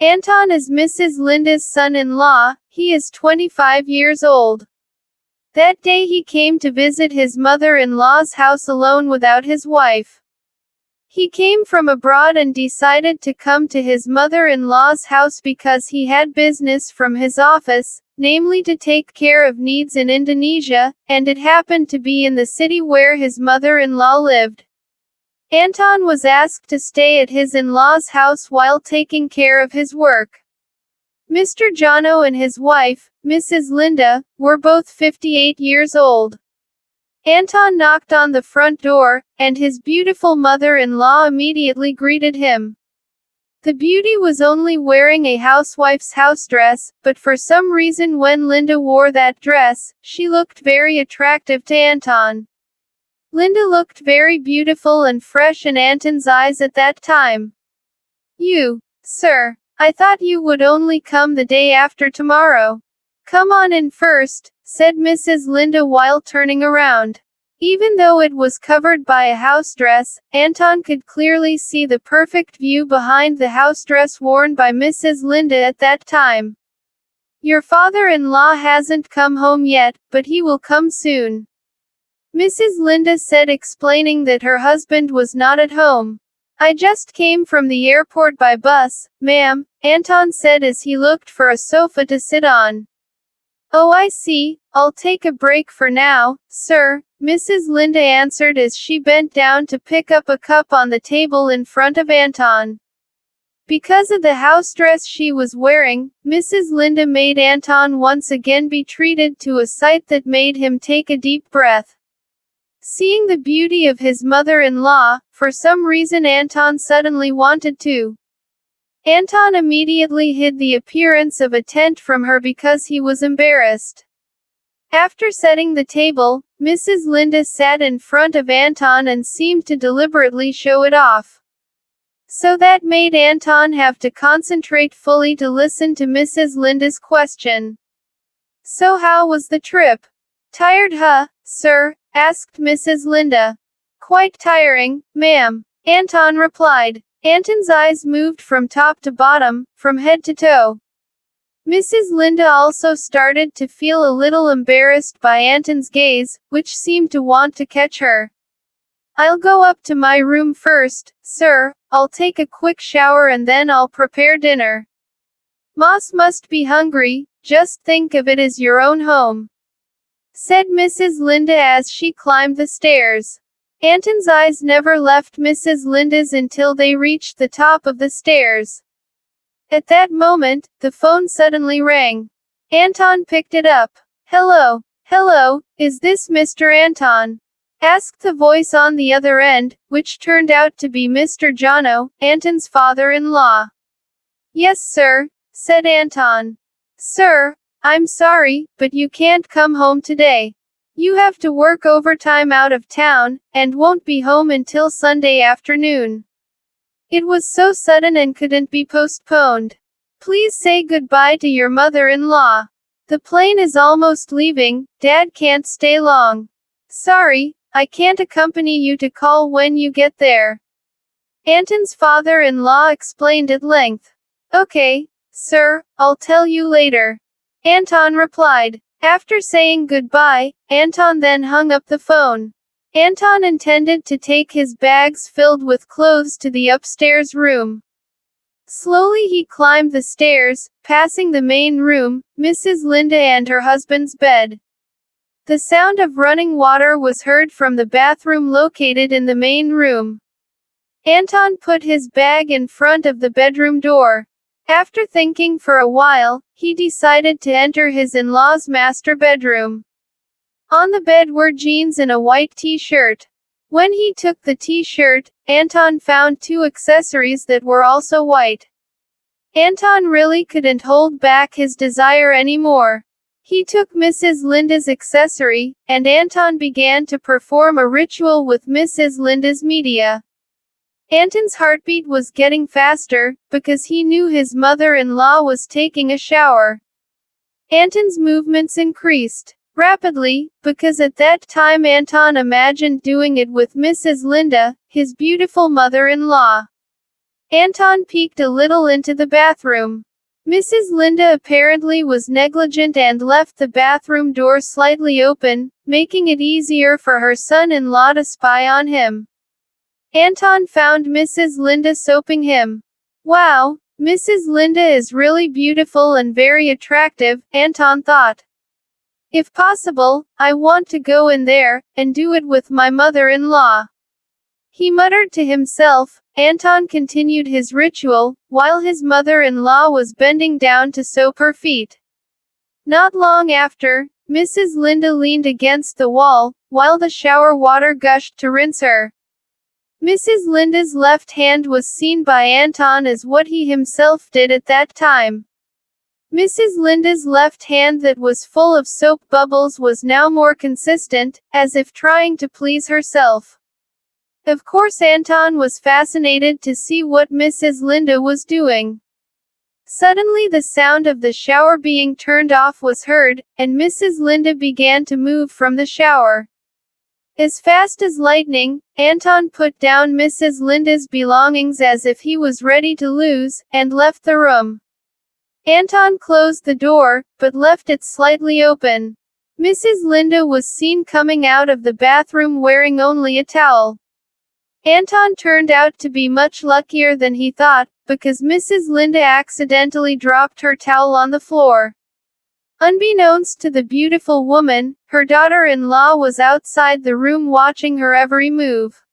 Anton is Mrs. Linda's son-in-law. He is 25 years old. That day he came to visit his mother-in-law's house alone without his wife. He came from abroad and decided to come to his mother-in-law's house because he had business from his office, namely to take care of needs in Indonesia, and it happened to be in the city where his mother-in-law lived. Anton was asked to stay at his in-law's house while taking care of his work. Mr. Jono and his wife, Mrs. Linda, were both 58 years old. Anton knocked on the front door, and his beautiful mother-in-law immediately greeted him. The beauty was only wearing a housewife's house dress, but for some reason when Linda wore that dress, she looked very attractive to Anton. Linda looked very beautiful and fresh in Anton's eyes at that time. "You, sir, I thought you would only come the day after tomorrow. Come on in first," said Mrs. Linda while turning around. Even though it was covered by a house dress, Anton could clearly see the perfect view behind the house dress worn by Mrs. Linda at that time. "Your father-in-law hasn't come home yet, but he will come soon," Mrs. Linda said, explaining that her husband was not at home. "I just came from the airport by bus, ma'am," Anton said as he looked for a sofa to sit on. "Oh, I see. I'll take a break for now, sir," Mrs. Linda answered as she bent down to pick up a cup on the table in front of Anton. Because of the house dress she was wearing, Mrs. Linda made Anton once again be treated to a sight that made him take a deep breath. Seeing the beauty of his mother-in-law, for some reason Anton suddenly wanted to. Anton immediately hid the appearance of a tent from her because he was embarrassed. After setting the table, Mrs. Linda sat in front of Anton and seemed to deliberately show it off. So that made Anton have to concentrate fully to listen to Mrs. Linda's question. "So how was the trip? Tired, huh, sir?" asked Mrs. Linda. "Quite tiring, ma'am," Anton replied. Anton's eyes moved from top to bottom, from head to toe. Mrs. Linda also started to feel a little embarrassed by Anton's gaze, which seemed to want to catch her. "I'll go up to my room first, sir. I'll take a quick shower and then I'll prepare dinner. Moss must be hungry, just think of it as your own home," said Mrs. Linda as she climbed the stairs. Anton's eyes never left Mrs. Linda's until they reached the top of the stairs. At that moment, the phone suddenly rang. Anton picked it up. Hello, is this Mr. Anton?" asked the voice on the other end, which turned out to be Mr. Jono, Anton's father-in-law. "Yes, sir," said Anton. "Sir, I'm sorry, but you can't come home today. You have to work overtime out of town, and won't be home until Sunday afternoon. It was so sudden and couldn't be postponed. Please say goodbye to your mother-in-law. The plane is almost leaving, Dad can't stay long. Sorry, I can't accompany you to call when you get there," Anton's father-in-law explained at length. "Okay, sir, I'll tell you later," Anton replied. After saying goodbye, Anton then hung up the phone. Anton intended to take his bags filled with clothes to the upstairs room. Slowly he climbed the stairs, passing the main room, Mrs. Linda and her husband's bed. The sound of running water was heard from the bathroom located in the main room. Anton put his bag in front of the bedroom door. After thinking for a while, he decided to enter his in-law's master bedroom. On the bed were jeans and a white t-shirt. When he took the t-shirt, Anton found two accessories that were also white. Anton really couldn't hold back his desire anymore. He took Mrs. Linda's accessory, and Anton began to perform a ritual with Mrs. Linda's media. Anton's heartbeat was getting faster, because he knew his mother-in-law was taking a shower. Anton's movements increased rapidly, because at that time Anton imagined doing it with Mrs. Linda, his beautiful mother-in-law. Anton peeked a little into the bathroom. Mrs. Linda apparently was negligent and left the bathroom door slightly open, making it easier for her son-in-law to spy on him. Anton found Mrs. Linda soaping him. Wow, Mrs. Linda is really beautiful and very attractive, Anton thought. If possible, I want to go in there, and do it with my mother-in-law. He muttered to himself. Anton continued his ritual, while his mother-in-law was bending down to soap her feet. Not long after, Mrs. Linda leaned against the wall, while the shower water gushed to rinse her. Mrs. Linda's left hand was seen by Anton as what he himself did at that time. Mrs. Linda's left hand that was full of soap bubbles was now more consistent, as if trying to please herself. Of course Anton was fascinated to see what Mrs. Linda was doing. Suddenly the sound of the shower being turned off was heard, and Mrs. Linda began to move from the shower. As fast as lightning, Anton put down Mrs. Linda's belongings as if he was ready to lose, and left the room. Anton closed the door, but left it slightly open. Mrs. Linda was seen coming out of the bathroom wearing only a towel. Anton turned out to be much luckier than he thought, because Mrs. Linda accidentally dropped her towel on the floor. Unbeknownst to the beautiful woman, her daughter-in-law was outside the room watching her every move.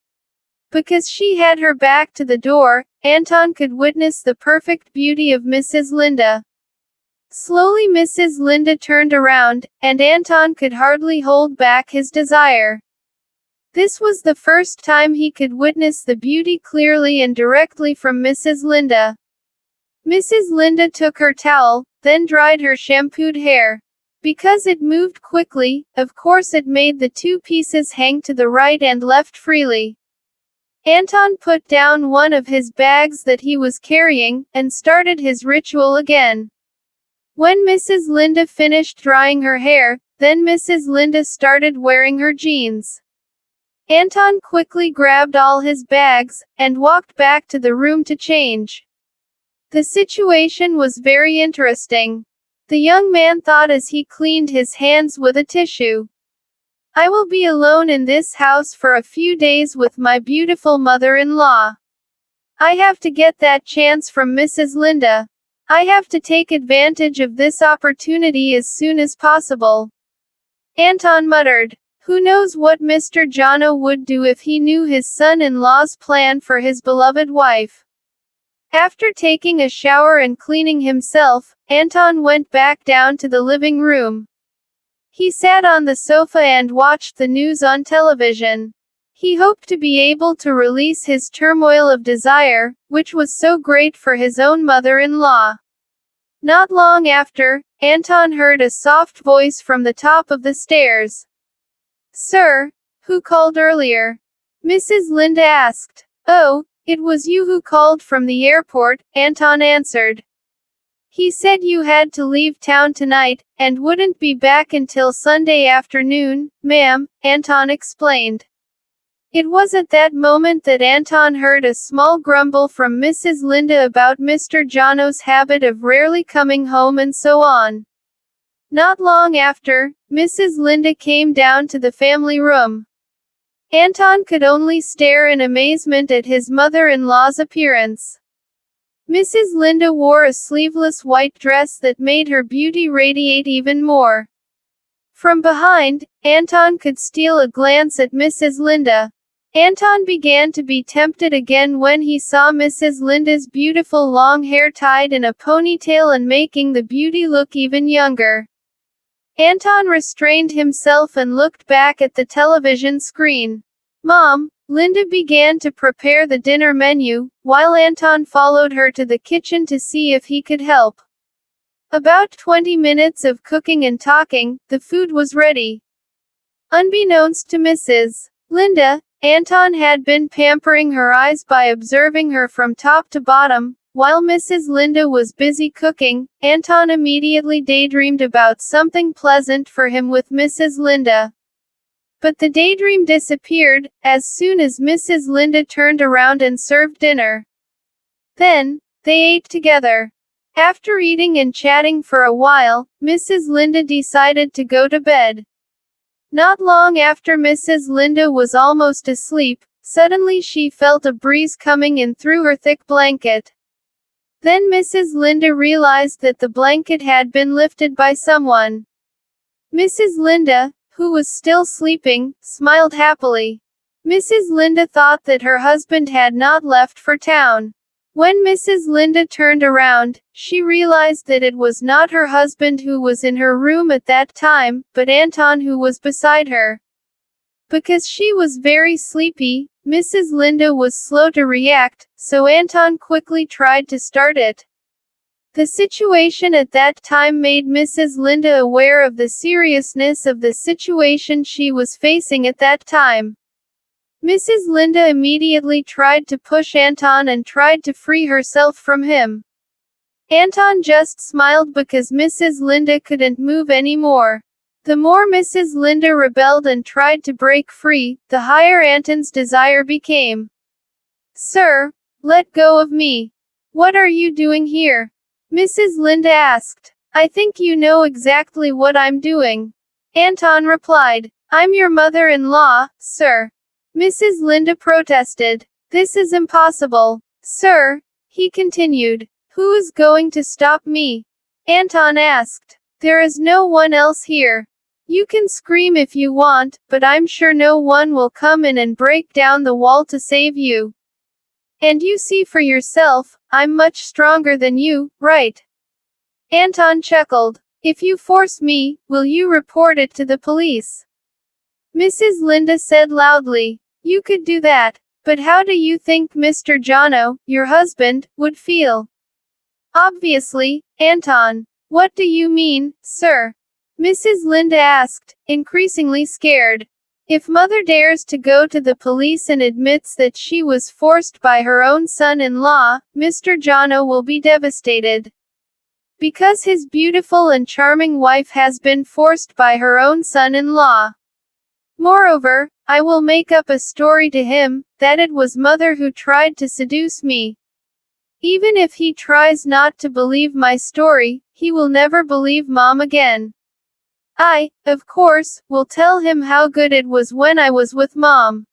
Because she had her back to the door, Anton could witness the perfect beauty of Mrs. Linda. Slowly Mrs. Linda turned around, and Anton could hardly hold back his desire. This was the first time he could witness the beauty clearly and directly from Mrs. Linda. Mrs. Linda took her towel, then dried her shampooed hair. Because it moved quickly, of course it made the two pieces hang to the right and left freely. Anton put down one of his bags that he was carrying, and started his ritual again. When Mrs. Linda finished drying her hair, then Mrs. Linda started wearing her jeans. Anton quickly grabbed all his bags, and walked back to the room to change. The situation was very interesting. The young man thought as he cleaned his hands with a tissue. I will be alone in this house for a few days with my beautiful mother-in-law. I have to get that chance from Mrs. Linda. I have to take advantage of this opportunity as soon as possible. Anton muttered. Who knows what Mr. Jono would do if he knew his son-in-law's plan for his beloved wife. After taking a shower and cleaning himself, Anton went back down to the living room. He sat on the sofa and watched the news on television. He hoped to be able to release his turmoil of desire, which was so great for his own mother-in-law. Not long after, Anton heard a soft voice from the top of the stairs. Sir, who called earlier? Mrs. Linda asked. Oh, it was you who called from the airport, Anton answered. He said you had to leave town tonight, and wouldn't be back until Sunday afternoon, ma'am, Anton explained. It was at that moment that Anton heard a small grumble from Mrs. Linda about Mr. Jono's habit of rarely coming home and so on. Not long after, Mrs. Linda came down to the family room. Anton could only stare in amazement at his mother-in-law's appearance. Mrs. Linda wore a sleeveless white dress that made her beauty radiate even more. From behind, Anton could steal a glance at Mrs. Linda. Anton began to be tempted again when he saw Mrs. Linda's beautiful long hair tied in a ponytail and making the beauty look even younger. Anton restrained himself and looked back at the television screen. Mom, Linda began to prepare the dinner menu, while Anton followed her to the kitchen to see if he could help. About 20 minutes of cooking and talking, the food was ready. Unbeknownst to Mrs. Linda, Anton had been pampering her eyes by observing her from top to bottom. While Mrs. Linda was busy cooking, Anton immediately daydreamed about something pleasant for him with Mrs. Linda. But the daydream disappeared, as soon as Mrs. Linda turned around and served dinner. Then, they ate together. After eating and chatting for a while, Mrs. Linda decided to go to bed. Not long after Mrs. Linda was almost asleep, suddenly she felt a breeze coming in through her thick blanket. Then Mrs. Linda realized that the blanket had been lifted by someone. Mrs. Linda, who was still sleeping, smiled happily. Mrs. Linda thought that her husband had not left for town. When Mrs. Linda turned around, she realized that it was not her husband who was in her room at that time, but Anton who was beside her. Because she was very sleepy, Mrs. Linda was slow to react, so Anton quickly tried to start it. The situation at that time made Mrs. Linda aware of the seriousness of the situation she was facing at that time. Mrs. Linda immediately tried to push Anton and tried to free herself from him. Anton just smiled because Mrs. Linda couldn't move anymore. The more Mrs. Linda rebelled and tried to break free, the higher Anton's desire became. "Sir, let go of me. What are you doing here?" Mrs. Linda asked. "I think you know exactly what I'm doing." Anton replied. "I'm your mother-in-law, sir." Mrs. Linda protested. "This is impossible. Sir," he continued. "Who is going to stop me?" Anton asked. "There is no one else here. You can scream if you want, but I'm sure no one will come in and break down the wall to save you. And you see for yourself, I'm much stronger than you, right?" Anton chuckled. "If you force me, will you report it to the police?" Mrs. Linda said loudly. "You could do that, but how do you think Mr. Jono, your husband, would feel?" "Obviously, Anton." "What do you mean, sir?" Mrs. Linda asked, increasingly scared. "If mother dares to go to the police and admits that she was forced by her own son-in-law, Mr. Jono will be devastated. Because his beautiful and charming wife has been forced by her own son-in-law. Moreover, I will make up a story to him, that it was mother who tried to seduce me. Even if he tries not to believe my story, he will never believe mom again. I, of course, will tell him how good it was when I was with mom.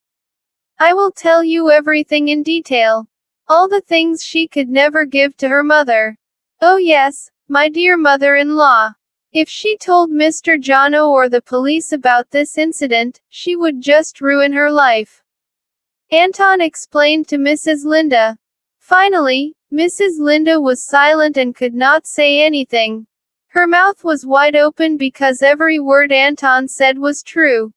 I will tell you everything in detail. All the things she could never give to her mother. Oh yes, my dear mother-in-law. If she told Mr. Jono or the police about this incident, she would just ruin her life." Anton explained to Mrs. Linda. Finally, Mrs. Linda was silent and could not say anything. Her mouth was wide open because every word Anton said was true.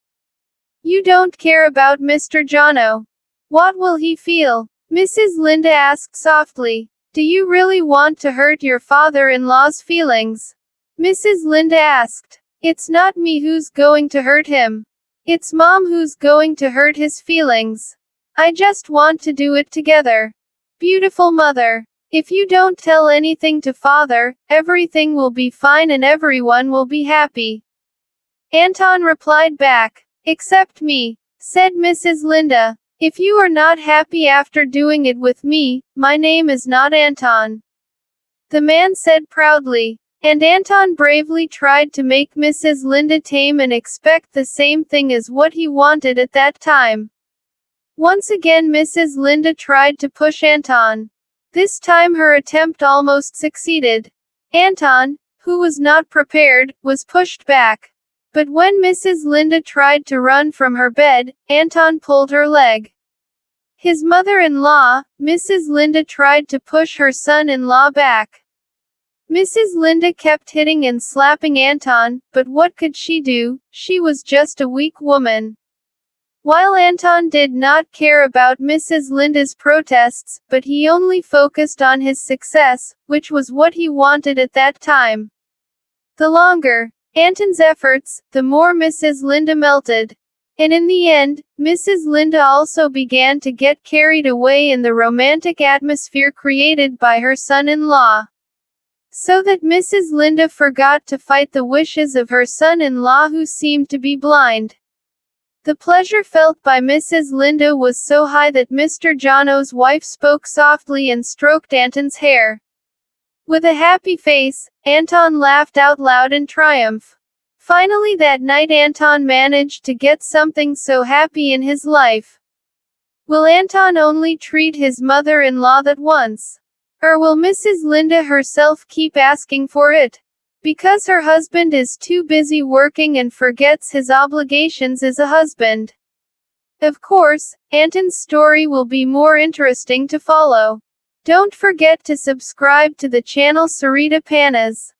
"You don't care about Mr. Jono. What will he feel?" Mrs. Linda asked softly. "Do you really want to hurt your father-in-law's feelings?" Mrs. Linda asked. "It's not me who's going to hurt him. It's mom who's going to hurt his feelings. I just want to do it together. Beautiful mother. If you don't tell anything to father, everything will be fine and everyone will be happy." Anton replied back. "Except me," said Mrs. Linda. "If you are not happy after doing it with me, my name is not Anton," the man said proudly. And Anton bravely tried to make Mrs. Linda tame and expect the same thing as what he wanted at that time. Once again Mrs. Linda tried to push Anton. This time her attempt almost succeeded. Anton, who was not prepared, was pushed back. But when Mrs. Linda tried to run from her bed, Anton pulled her leg. His mother-in-law, Mrs. Linda, tried to push her son-in-law back. Mrs. Linda kept hitting and slapping Anton, but what could she do? She was just a weak woman. While Anton did not care about Mrs. Linda's protests, but he only focused on his success, which was what he wanted at that time. The longer Anton's efforts, the more Mrs. Linda melted. And in the end, Mrs. Linda also began to get carried away in the romantic atmosphere created by her son-in-law. So that Mrs. Linda forgot to fight the wishes of her son-in-law who seemed to be blind. The pleasure felt by Mrs. Linda was so high that Mr. Jono's wife spoke softly and stroked Anton's hair. With a happy face, Anton laughed out loud in triumph. Finally that night Anton managed to get something so happy in his life. Will Anton only treat his mother-in-law that once? Or will Mrs. Linda herself keep asking for it? Because her husband is too busy working and forgets his obligations as a husband. Of course, Anton's story will be more interesting to follow. Don't forget to subscribe to the channel Sarita Panas.